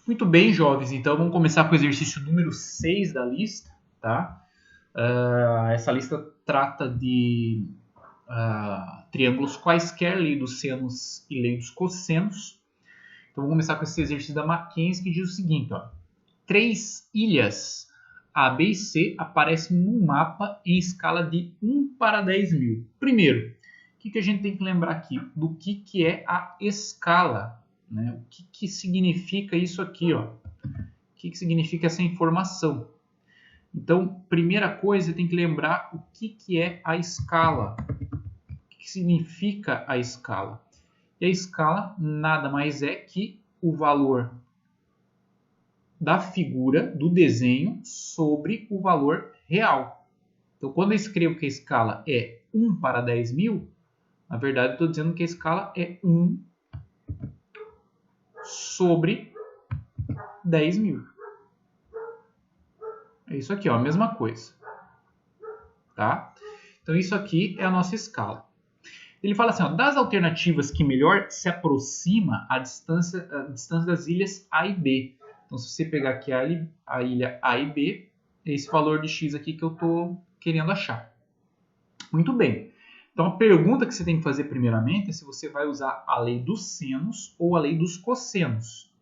Muito bem, jovens. Então, vamos começar com o exercício número 6 da lista. Tá? Essa lista trata de triângulos quaisquer, lei dos senos e lei dos cossenos. Então, vamos começar com esse exercício da Mackenzie, que diz o seguinte. 3 ilhas A, B e C aparecem no mapa em escala de 1 para 10 mil. Primeiro, o que a gente tem que lembrar aqui? Do que é a escala? Né? O que significa isso aqui? O que significa essa informação? Então, primeira coisa, tem que lembrar o que é a escala. O que significa a escala? E a escala nada mais é que o valor da figura, do desenho, sobre o valor real. Então, quando eu escrevo que a escala é 1 para 10 mil, na verdade, eu estou dizendo que a escala é 1 sobre 10 mil. É isso aqui, a mesma coisa. Tá? Então, isso aqui é a nossa escala. Ele fala assim, das alternativas que melhor se aproxima a distância das ilhas A e B. Então, se você pegar aqui a ilha A e B, é esse valor de x aqui que eu estou querendo achar. Muito bem. Então, a pergunta que você tem que fazer primeiramente é se você vai usar a lei dos senos ou a lei dos cossenos.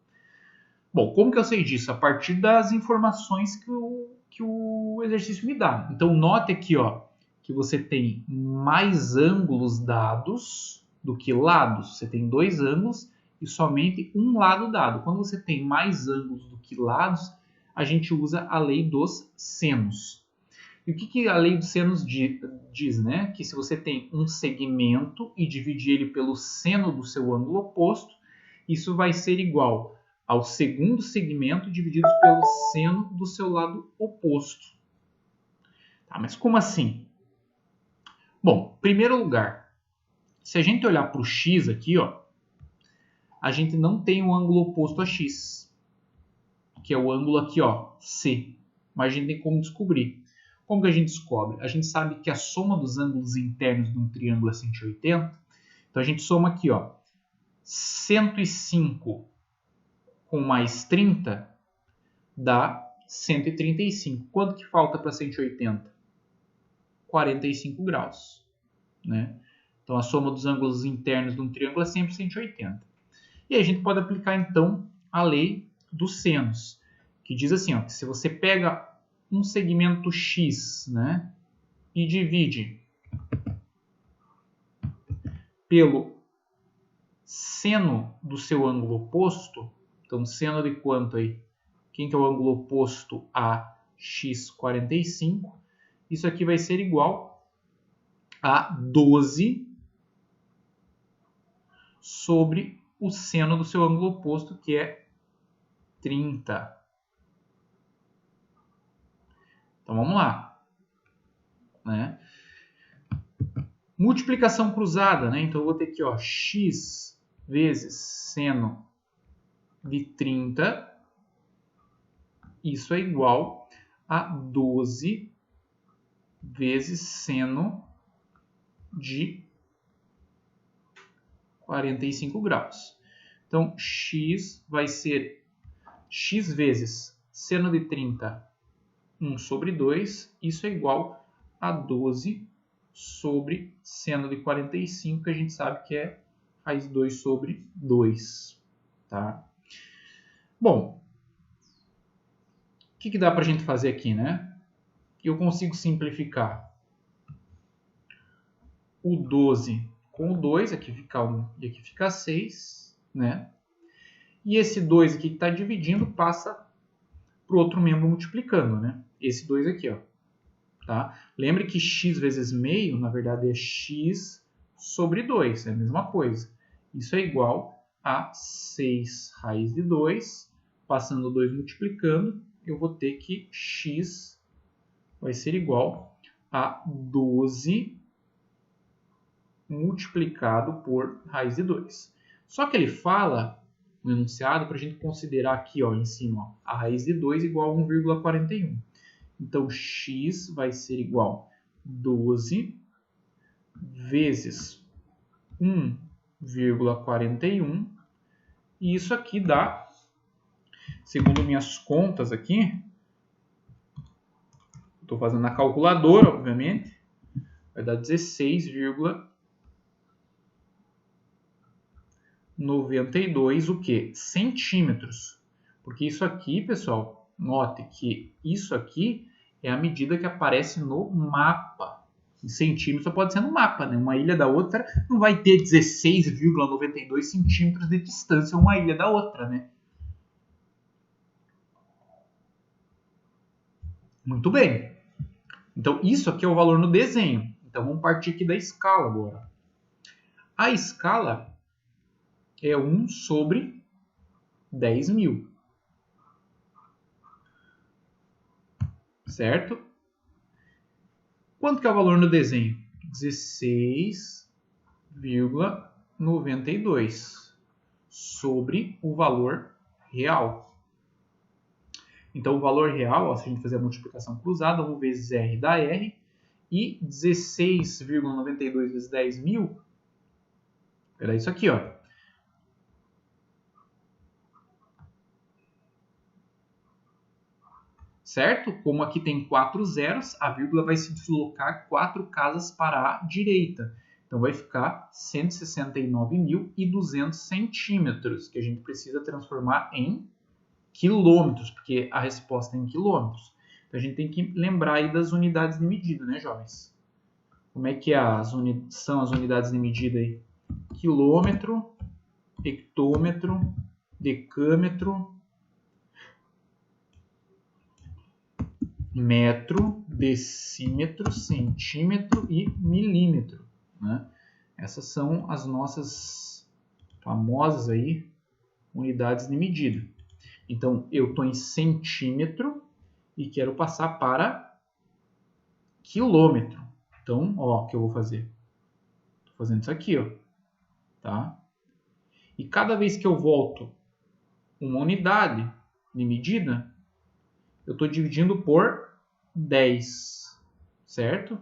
Bom, como que eu sei disso? A partir das informações que o exercício me dá. Então, note aqui que você tem mais ângulos dados do que lados. Você tem 2 ângulos e somente um lado dado. Quando você tem mais ângulos do que lados, a gente usa a lei dos senos. E o que a lei dos senos diz? Né? Que se você tem um segmento e dividir ele pelo seno do seu ângulo oposto, isso vai ser igual ao segundo segmento dividido pelo seno do seu lado oposto. Tá, mas como assim? Bom, em primeiro lugar, se a gente olhar para o x aqui, a gente não tem um ângulo oposto a x, que é o ângulo aqui, C. Mas a gente tem como descobrir. Como que a gente descobre? A gente sabe que a soma dos ângulos internos de um triângulo é 180. Então, a gente soma aqui, 105 com mais 30 dá 135. Quanto que falta para 180? 45 graus. Né? Então, a soma dos ângulos internos de um triângulo é sempre 180. E aí a gente pode aplicar, então, a lei dos senos, que diz assim, que se você pega um segmento x, né, e divide pelo seno do seu ângulo oposto, então seno de quanto aí? Quem que é o ângulo oposto a x 45? Isso aqui vai ser igual a 12 sobre o seno do seu ângulo oposto, que é 30. Então, vamos lá. Né? Multiplicação cruzada, né? Então, eu vou ter aqui, x vezes seno de 30. Isso é igual a 12 vezes seno de 45 graus. Então, x vai ser x vezes seno de 30, 1 sobre 2. Isso é igual a 12 sobre seno de 45, que a gente sabe que é raiz 2 sobre 2. Tá? Bom, o que dá para a gente fazer aqui, né? Eu consigo simplificar o 12 com o 2, aqui fica 1 e aqui fica 6, né? E esse 2 aqui que está dividindo passa para o outro membro multiplicando, né? Esse 2 aqui, tá? Lembre que x vezes meio, na verdade, é x sobre 2, é a mesma coisa. Isso é igual a 6 raiz de 2, passando o 2 multiplicando, eu vou ter que x vai ser igual a 12 multiplicado por raiz de 2. Só que ele fala no enunciado para a gente considerar aqui em cima a raiz de 2 igual a 1,41. Então, x vai ser igual a 12 vezes 1,41. E isso aqui dá Segundo minhas contas aqui, estou fazendo na calculadora, obviamente, vai dar 16,92 o quê? Centímetros. Porque isso aqui, pessoal, note que isso aqui é a medida que aparece no mapa. Em centímetros só pode ser no mapa, né? Uma ilha da outra não vai ter 16,92 centímetros de distância uma ilha da outra, né? Muito bem. Então, isso aqui é o valor no desenho. Então, vamos partir aqui da escala agora. A escala é 1 sobre 10.000. Certo? Quanto que é o valor no desenho? 16,92 sobre o valor real. Então, o valor real, ó, se a gente fizer a multiplicação cruzada, 1 vezes R dá R, e 16,92 vezes 10.000, era isso aqui, ó. Certo? Como aqui tem 4 zeros, a vírgula vai se deslocar 4 casas para a direita. Então, vai ficar 169.200 centímetros, que a gente precisa transformar em quilômetros, porque a resposta é em quilômetros. Então, a gente tem que lembrar aí das unidades de medida, né, jovens? Como é que são as unidades de medida aí? Quilômetro, hectômetro, decâmetro, metro, decímetro, centímetro e milímetro, né? Essas são as nossas famosas aí unidades de medida. Então, eu estou em centímetro e quero passar para quilômetro. Então, ó, o que eu vou fazer? Estou fazendo isso aqui, ó, tá? E cada vez que eu volto uma unidade de medida, eu estou dividindo por 10, certo?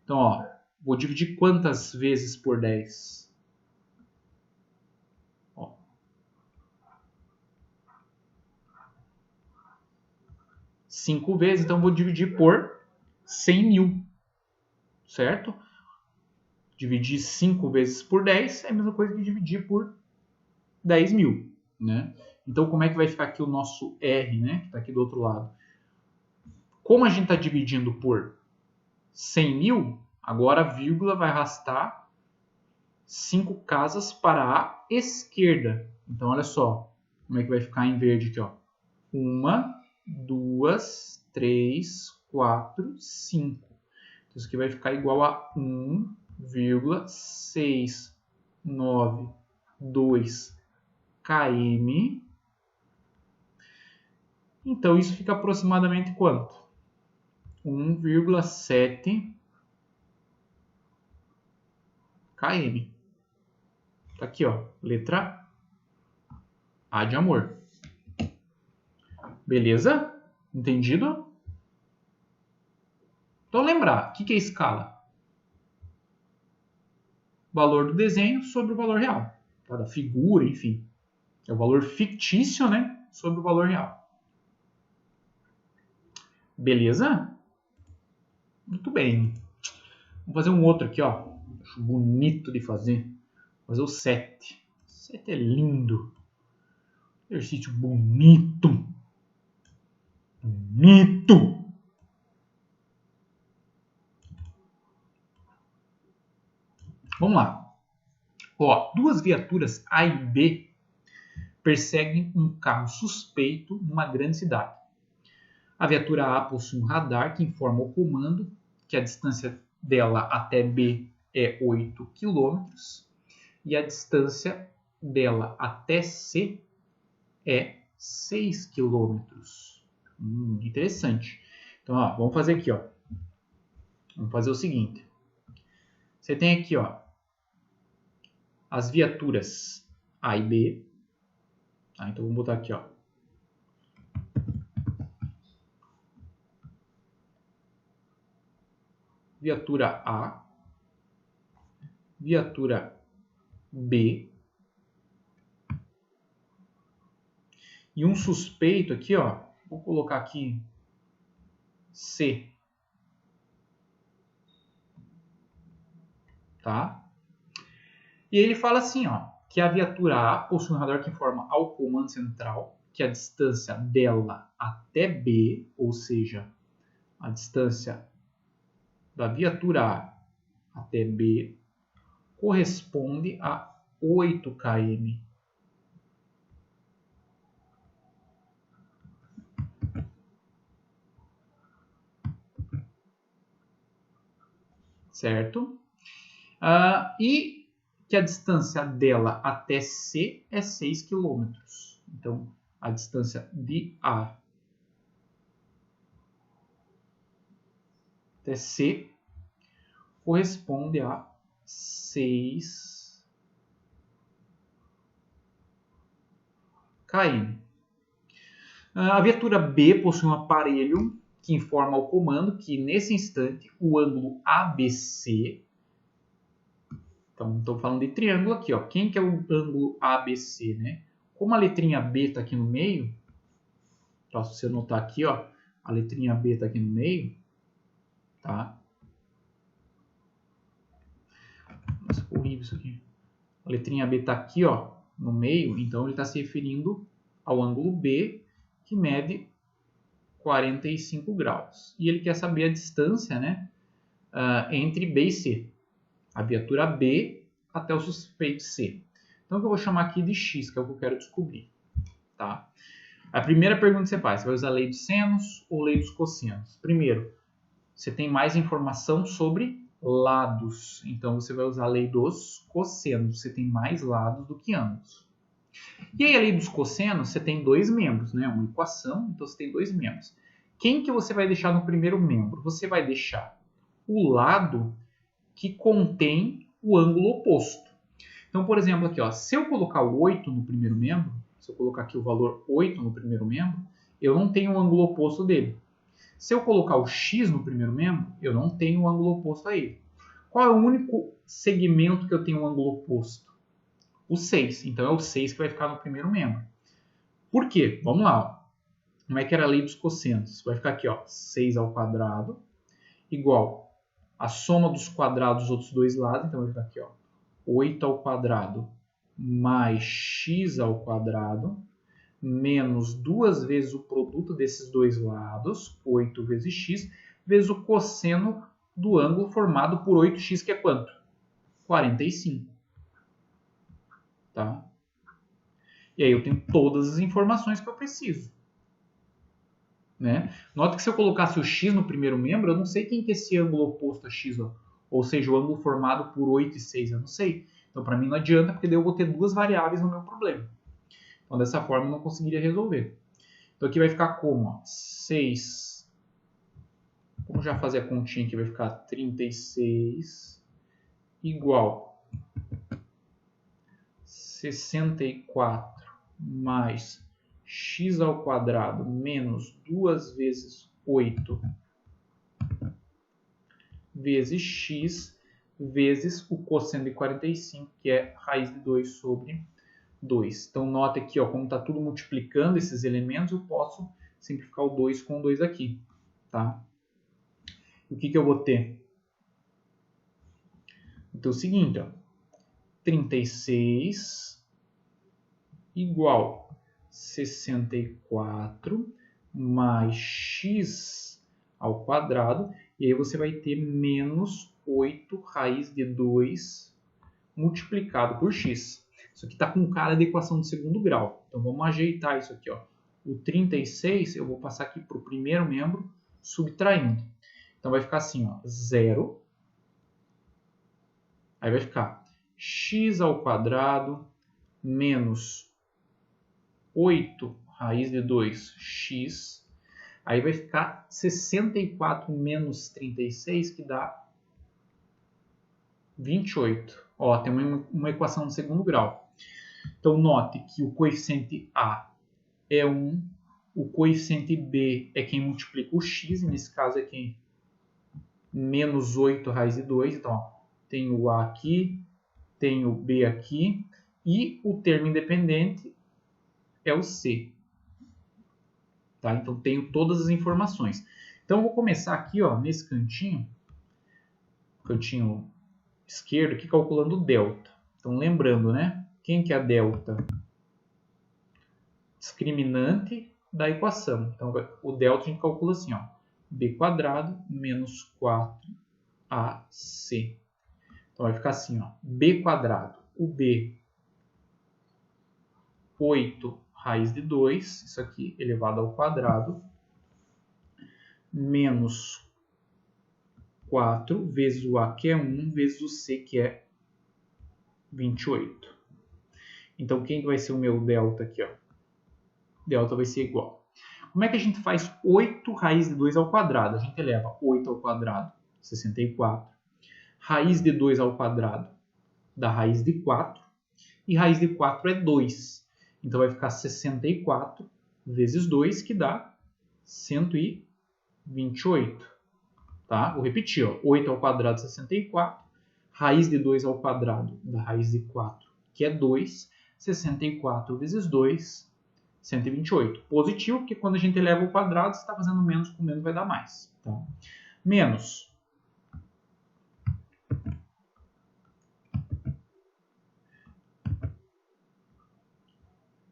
Então, ó, vou dividir quantas vezes por 10? Ó. 5 vezes, então vou dividir por 100.000, certo? Dividir 5 vezes por 10 é a mesma coisa que dividir por 10.000, né? Então, como é que vai ficar aqui o nosso R, né? Que está aqui do outro lado. Como a gente está dividindo por 100.000, agora a vírgula vai arrastar 5 casas para a esquerda. Então, olha só como é que vai ficar em verde aqui, ó. 1, 2, 3, 4, 5. Então, isso aqui vai ficar igual a 1,692 km. Então, isso fica aproximadamente quanto? 1,7 km. Tá aqui, ó, letra A de amor. Beleza? Entendido? Então, lembrar, o que é escala? Valor do desenho sobre o valor real. Tá? Da figura, enfim. É o valor fictício, né? Sobre o valor real. Beleza? Muito bem. Vamos fazer um outro aqui, ó. Acho bonito de fazer. Vou fazer o 7. 7 é lindo. Exercício bonito. Bonito. Vamos lá. Ó, duas viaturas A e B perseguem um carro suspeito numa grande cidade. A viatura A possui um radar que informa ao comando que a distância dela até B é 8 km e a distância dela até C é 6 km. Interessante. Então, ó, vamos fazer aqui, ó. Vamos fazer o seguinte. Você tem aqui, ó, as viaturas A e B. Tá? Então, vamos botar aqui, ó. Viatura A, viatura B e um suspeito aqui, ó, vou colocar aqui C. Tá? E ele fala assim, ó, que a viatura A possui um radar que informa ao comando central que a distância dela até B, ou seja, a distância da viatura A até B, corresponde a 8 km. Certo? E que a distância dela até C é 6 km. Então, a distância de A até C corresponde a 6 km. A viatura B possui um aparelho que informa ao comando que, nesse instante, o ângulo ABC... Então, estou falando de triângulo aqui, ó. Quem que é o ângulo ABC, né? Como a letrinha B está aqui no meio, então, se você notar aqui, ó, a letrinha B está aqui no meio, tá? Nossa, ficou horrível isso aqui. A letrinha B está aqui, ó, no meio, então ele está se referindo ao ângulo B, que mede 45 graus. E ele quer saber a distância, né, entre B e C. A viatura B até o suspeito C. Então, eu vou chamar aqui de X, que é o que eu quero descobrir. Tá? A primeira pergunta que você faz, você vai usar a lei dos senos ou lei dos cossenos? Primeiro, você tem mais informação sobre lados. Então, você vai usar a lei dos cossenos. Você tem mais lados do que ângulos. E aí, a lei dos cossenos, você tem dois membros, né? Uma equação, então você tem dois membros. Quem que você vai deixar no primeiro membro? Você vai deixar o lado que contém o ângulo oposto. Então, por exemplo, aqui, ó, se eu colocar o 8 no primeiro membro, se eu colocar aqui o valor 8 no primeiro membro, eu não tenho o ângulo oposto dele. Se eu colocar o x no primeiro membro, eu não tenho o ângulo oposto a ele. Qual é o único segmento que eu tenho um ângulo oposto? O 6. Então, é o 6 que vai ficar no primeiro membro. Por quê? Vamos lá. Ó. Como é que era a lei dos cossenos? Vai ficar aqui, ó, 6 ao quadrado igual a soma dos quadrados dos outros dois lados. Então, vai ficar aqui, ó, 8 ao quadrado mais x ao quadrado menos duas vezes o produto desses dois lados, 8 vezes x, vezes o cosseno do ângulo formado por 8x, que é quanto? 45. Tá? E aí eu tenho todas as informações que eu preciso. Né? Nota que se eu colocasse o x no primeiro membro, eu não sei quem que é esse ângulo oposto a x, ó. Ou seja, o ângulo formado por 8 e 6, eu não sei. Então, para mim não adianta, porque daí eu vou ter duas variáveis no meu problema. Então, dessa forma, eu não conseguiria resolver. Então, aqui vai ficar como? Ó, 6. Vamos já fazer a continha aqui, vai ficar 36 igual 64 mais x ao quadrado menos 2 vezes 8 vezes x vezes o cosseno de 45, que é raiz de 2 sobre 2. Então, nota aqui, ó, como está tudo multiplicando esses elementos, eu posso simplificar o 2 com 2 aqui. Tá? O que eu vou ter? Vou ter o seguinte, ó, 36 igual 64 mais x ao quadrado, e aí você vai ter menos 8 raiz de 2 multiplicado por x. Isso aqui está com cara de equação de segundo grau. Então, vamos ajeitar isso aqui. Ó. O 36 eu vou passar aqui para o primeiro membro, subtraindo. Então, vai ficar assim, ó, 0. Aí vai ficar x ao quadrado menos 8 raiz de 2x. Aí vai ficar 64 menos 36, que dá 28. Ó, tem uma equação de segundo grau. Então, note que o coeficiente A é 1, o coeficiente B é quem multiplica o x, e nesse caso é quem? Menos 8 raiz de 2. Então, ó, tem o A aqui, tem o B aqui, e o termo independente é o C. Tá? Então, tenho todas as informações. Então, eu vou começar aqui, ó, nesse cantinho esquerdo, aqui calculando o delta. Então, lembrando, né? Quem que é a delta? Discriminante da equação. Então, o delta a gente calcula assim, ó, b² menos 4ac. Então, vai ficar assim, ó, b², o b, 8 raiz de 2, isso aqui elevado ao quadrado, menos 4 vezes o a, que é 1, vezes o c, que é 28. Então, quem vai ser o meu delta aqui, ó? Delta vai ser igual. Como é que a gente faz 8 raiz de 2 ao quadrado? A gente eleva 8 ao quadrado, 64. Raiz de 2 ao quadrado dá raiz de 4. E raiz de 4 é 2. Então, vai ficar 64 vezes 2, que dá 128. Tá? Vou repetir. Ó. 8 ao quadrado, 64. Raiz de 2 ao quadrado da raiz de 4, que é 2. 64 vezes 2, 128. Positivo, porque quando a gente eleva ao quadrado, você está fazendo menos com menos, vai dar mais. Tá? Menos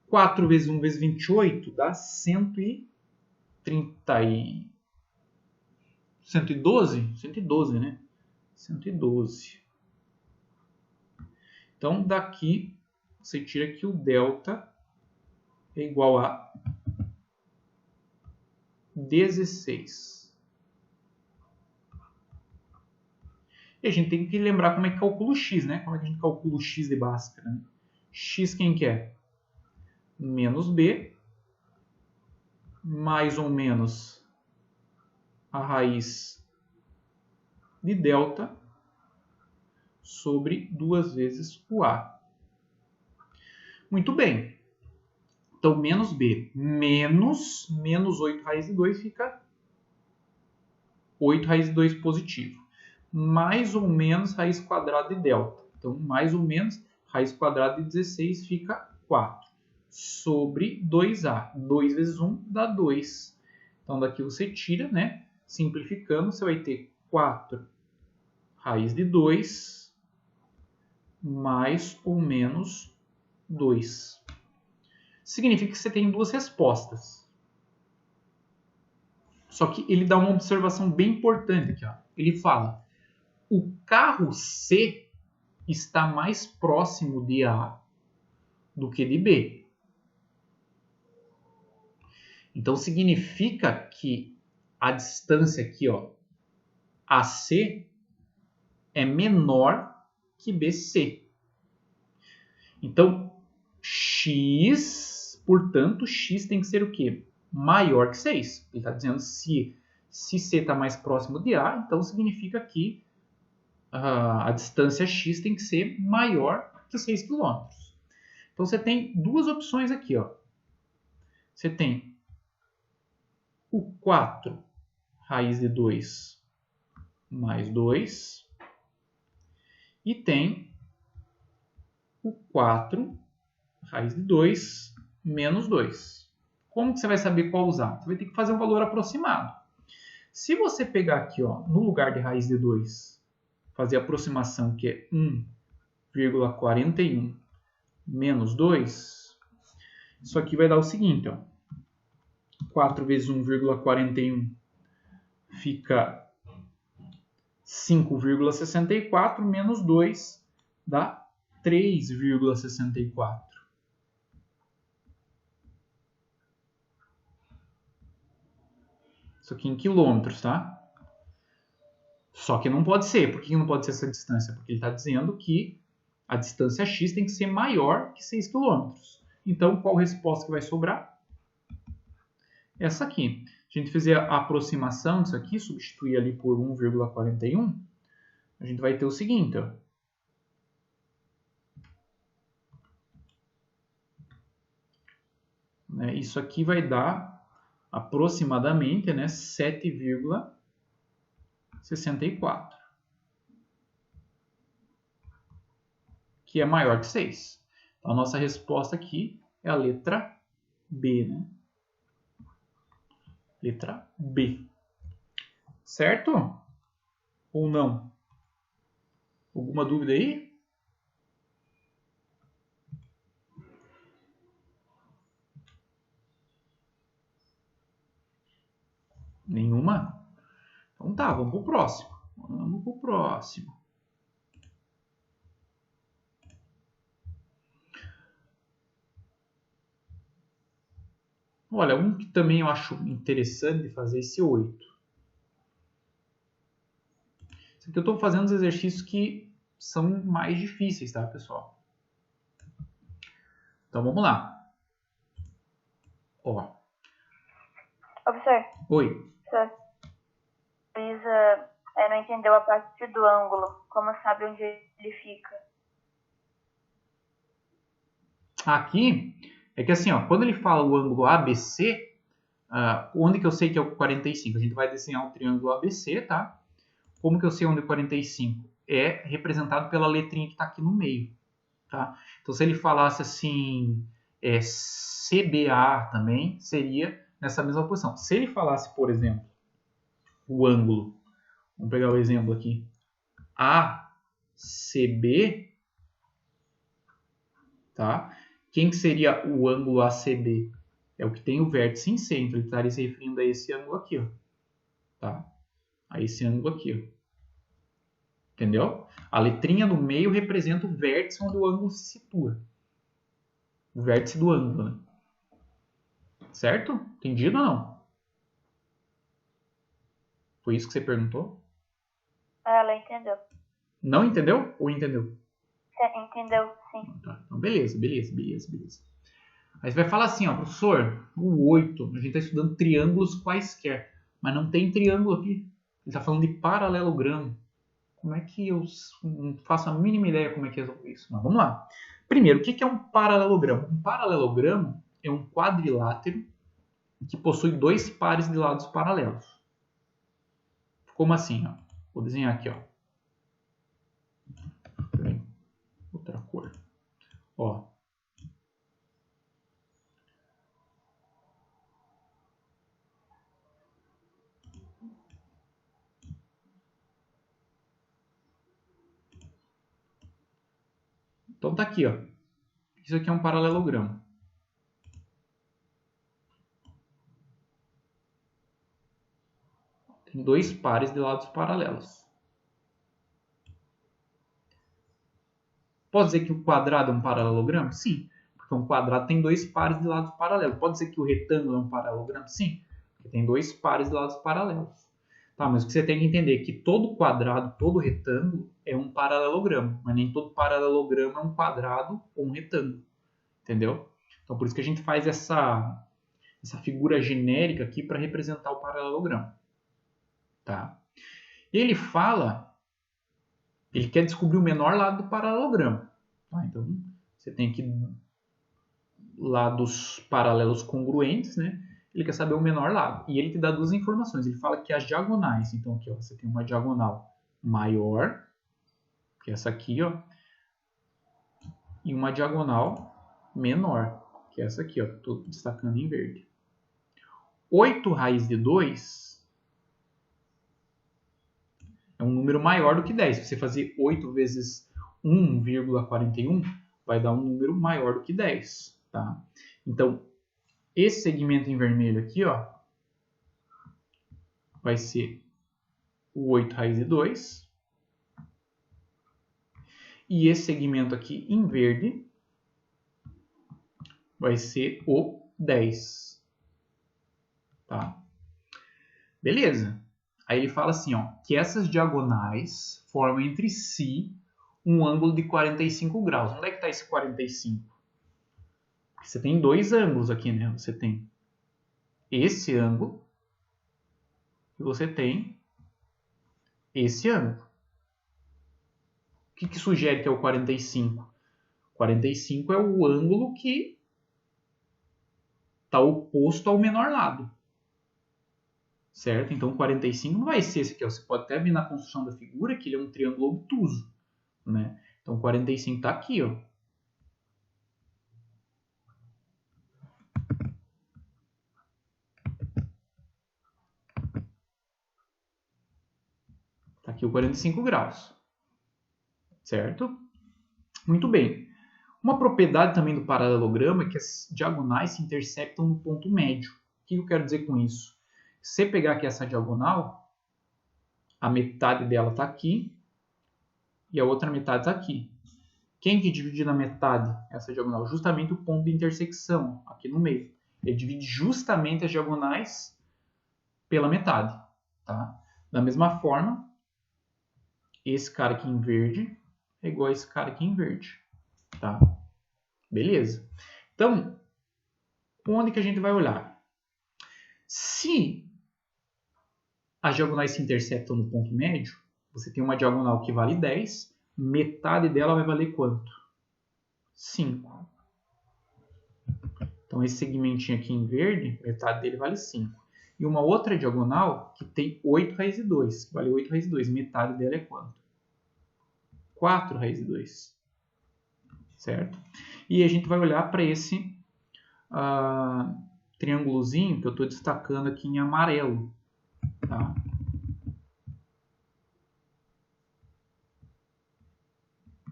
4 vezes 1 vezes 28 dá 112, 112, né? 112. Então, daqui, você tira que o delta é igual a 16. E a gente tem que lembrar como é que calcula o x, né? Como é que a gente calcula o x de Bhaskara, né? X quem que é? Menos b, mais ou menos a raiz de delta sobre 2 vezes o a. Muito bem. Então, menos b menos 8 raiz de 2 fica 8 raiz de 2 positivo. Mais ou menos raiz quadrada de delta. Então, mais ou menos raiz quadrada de 16 fica 4. Sobre 2a. 2 vezes 1 dá 2. Então, daqui você tira, né? Simplificando, você vai ter 4 raiz de 2 mais ou menos 2. Significa que você tem duas respostas. Só que ele dá uma observação bem importante aqui. Ó. Ele fala, o carro C está mais próximo de A do que de B. Então, significa que a distância aqui, ó, AC, é menor que BC. Então, X, portanto, X tem que ser o quê? Maior que 6. Ele está dizendo se C está mais próximo de A, então significa que a distância X tem que ser maior que 6 km. Então, você tem duas opções aqui. Ó. Você tem o 4 raiz de 2 mais 2 e tem o 4 raiz de 2 menos 2. Como que você vai saber qual usar? Você vai ter que fazer um valor aproximado. Se você pegar aqui, ó, no lugar de raiz de 2, fazer a aproximação que é 1,41 menos 2, isso aqui vai dar o seguinte, ó. 4 vezes 1,41 fica 5,64 menos 2 dá 3,64. Isso aqui em quilômetros, tá? Só que não pode ser. Por que não pode ser essa distância? Porque ele está dizendo que a distância x tem que ser maior que 6 km. Então, qual resposta que vai sobrar? Essa aqui. Se a gente fizer a aproximação disso aqui, substituir ali por 1,41, a gente vai ter o seguinte, ó. Isso aqui vai dar aproximadamente, né, 7,64, que é maior que 6. Então, a nossa resposta aqui é a letra B, né? Letra B. Certo? Ou não? Alguma dúvida aí? Nenhuma? Então tá, vamos pro próximo. Vamos pro próximo. Olha, um que também eu acho interessante fazer esse 8. Isso aqui eu estou fazendo os exercícios que são mais difíceis, tá, pessoal? Então vamos lá. Ó. Professor. Oi. Professor. Luísa não entendeu a parte do ângulo. Como sabe onde ele fica? Aqui é que assim, ó, quando ele fala o ângulo ABC, onde que eu sei que é o 45? A gente vai desenhar o triângulo ABC, tá? Como que eu sei onde é o 45? É representado pela letrinha que está aqui no meio, tá? Então, se ele falasse assim, CBA também, seria nessa mesma posição. Se ele falasse, por exemplo, o ângulo, vamos pegar o exemplo aqui, ACB, tá? Quem que seria o ângulo ACB? É o que tem o vértice em C, então ele estaria se referindo a esse ângulo aqui, ó, tá? A esse ângulo aqui, ó. Entendeu? A letrinha do meio representa o vértice onde o ângulo se situa. O vértice do ângulo, né? Certo? Entendido ou não? Foi isso que você perguntou? Ela entendeu. Não entendeu ou entendeu? Entendeu, sim. Tá. Então, beleza. Aí você vai falar assim, ó, professor, o 8, a gente está estudando triângulos quaisquer, mas não tem triângulo aqui. Ele está falando de paralelogramo. Como é que eu não faço a mínima ideia como é que resolve isso? Mas vamos lá. Primeiro, o que é um paralelogramo? Um paralelogramo é um quadrilátero que possui dois pares de lados paralelos. Como assim? Ó? Vou desenhar aqui. Ó. Outra cor. Ó. Então tá aqui. Ó. Isso aqui é um paralelogramo. Tem dois pares de lados paralelos. Pode dizer que o quadrado é um paralelogramo? Sim, porque um quadrado tem dois pares de lados paralelos. Pode dizer que o retângulo é um paralelogramo? Sim, porque tem dois pares de lados paralelos. Tá, mas o que você tem que entender é que todo quadrado, todo retângulo é um paralelogramo, mas nem todo paralelogramo é um quadrado ou um retângulo. Entendeu? Então por isso que a gente faz essa figura genérica aqui para representar o paralelogramo. Tá? E ele fala, ele quer descobrir o menor lado do paralelogramo. Tá? Então você tem que lados paralelos congruentes, né? Ele quer saber o menor lado. E ele te dá duas informações. Ele fala que as diagonais, então aqui ó, você tem uma diagonal maior, que é essa aqui, ó, e uma diagonal menor, que é essa aqui, ó, estou destacando em verde. 8 raiz de 2 é um número maior do que 10. Se você fazer 8 vezes 1,41, vai dar um número maior do que 10. Tá? Então, esse segmento em vermelho aqui, ó, vai ser o 8 raiz de 2. E esse segmento aqui em verde vai ser o 10. Tá? Beleza. Aí ele fala assim, ó, que essas diagonais formam entre si um ângulo de 45 graus. Onde é que está esse 45? Porque você tem dois ângulos aqui, né? Você tem esse ângulo e você tem esse ângulo. O que sugere que é o 45? 45 é o ângulo que está oposto ao menor lado. Certo? Então, 45 não vai ser esse aqui. Ó. Você pode até ver na construção da figura que ele é um triângulo obtuso. Né? Então, 45 está aqui. Ó. Aqui o 45 graus. Certo? Muito bem. Uma propriedade também do paralelogramo é que as diagonais se intersectam no ponto médio. O que eu quero dizer com isso? Se você pegar aqui essa diagonal, a metade dela está aqui e a outra metade está aqui. Quem que divide na metade essa diagonal? Justamente o ponto de intersecção, aqui no meio. Ele divide justamente as diagonais pela metade. Tá? Da mesma forma, esse cara aqui em verde é igual a esse cara aqui em verde. Tá? Beleza. Então, onde que a gente vai olhar? Se as diagonais se intersectam no ponto médio, você tem uma diagonal que vale 10, metade dela vai valer quanto? 5. Então, esse segmentinho aqui em verde, metade dele vale 5. E uma outra diagonal que tem 8 raiz de 2, que vale 8 raiz de 2, metade dela é quanto? 4 raiz de 2. Certo? E a gente vai olhar para esse triângulozinho que eu estou destacando aqui em amarelo. Tá?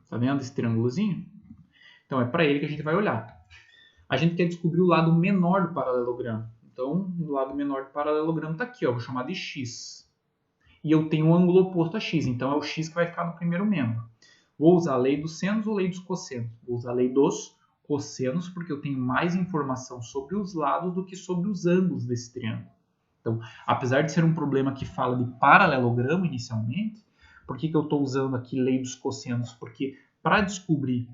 Tá vendo esse triângulozinho? Então é para ele que a gente vai olhar. A gente quer descobrir o lado menor do paralelogramo. Então, o lado menor do paralelogramo está aqui, ó, vou chamar de x. E eu tenho um ângulo oposto a x, então é o x que vai ficar no primeiro membro. Vou usar a lei dos senos ou lei dos cossenos? Vou usar a lei dos cossenos, porque eu tenho mais informação sobre os lados do que sobre os ângulos desse triângulo. Então, apesar de ser um problema que fala de paralelogramo inicialmente, por que eu estou usando aqui lei dos cossenos? Porque para descobrir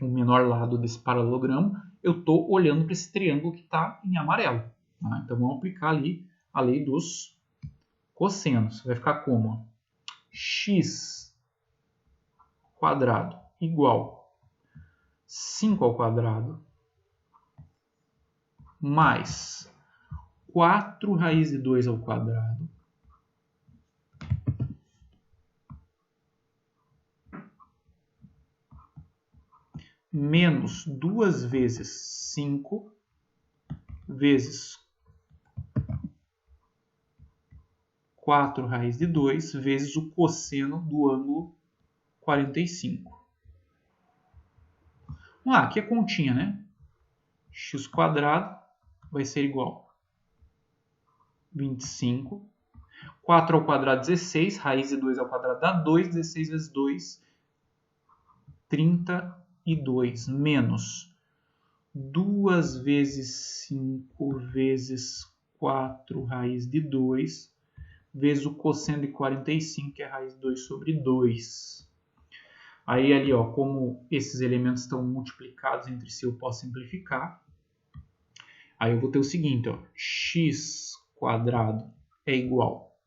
o menor lado desse paralelogramo, eu estou olhando para esse triângulo que está em amarelo. Tá? Então, vamos aplicar ali a lei dos cossenos. Vai ficar como? X quadrado igual 5 ao quadrado mais 4 raiz de 2 ao quadrado menos 2 vezes 5 vezes 4 raiz de 2 vezes o cosseno do ângulo 45. Vamos lá, aqui é continha, né? X quadrado vai ser igual a 25. 4 ao quadrado, 16. Raiz de 2 ao quadrado dá 2. 16 vezes 2, 32. Menos 2 vezes 5 vezes 4 raiz de 2 vezes o cosseno de 45, que é raiz de 2 sobre 2. Aí ali, ó, como esses elementos estão multiplicados entre si, eu posso simplificar. Aí eu vou ter o seguinte, ó, x quadrado é igual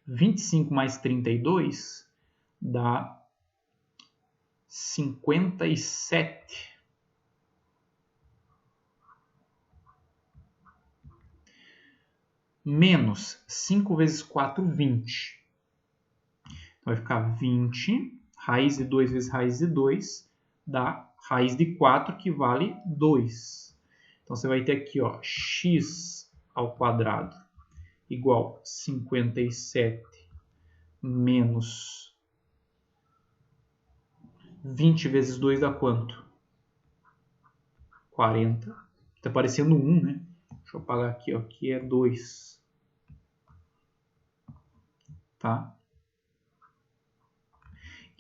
a 25 mais 32 dá 57. Menos 5 vezes 4, 20. Então vai ficar 20. Raiz de 2 vezes raiz de 2 dá raiz de 4, que vale 2. Então, você vai ter aqui, ó, x ao quadrado igual a 57 menos 20 vezes 2 dá quanto? 40. Está parecendo 1, né? Deixa eu apagar aqui, ó, aqui é 2. Tá?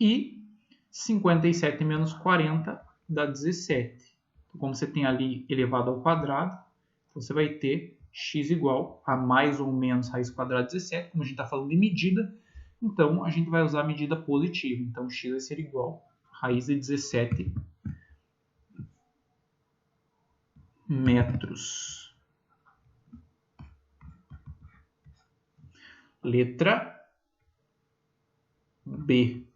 E 57 menos 40 dá 17. Então, como você tem ali elevado ao quadrado, você vai ter x igual a mais ou menos raiz quadrada de 17. Como a gente está falando de medida, então a gente vai usar a medida positiva. Então, x vai ser igual a raiz de 17 metros. Letra B.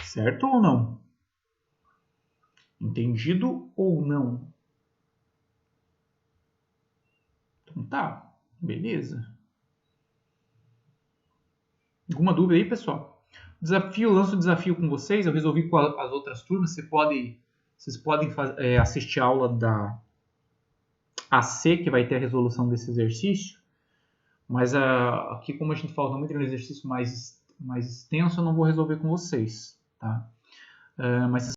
Certo ou não? Entendido ou não? Então tá, beleza. Alguma dúvida aí, pessoal? Lanço o desafio com vocês. Eu resolvi com as outras turmas. Vocês podem assistir a aula da AC, que vai ter a resolução desse exercício. Mas aqui, como a gente falou muito no exercício mais extenso, eu não vou resolver com vocês, tá? Mas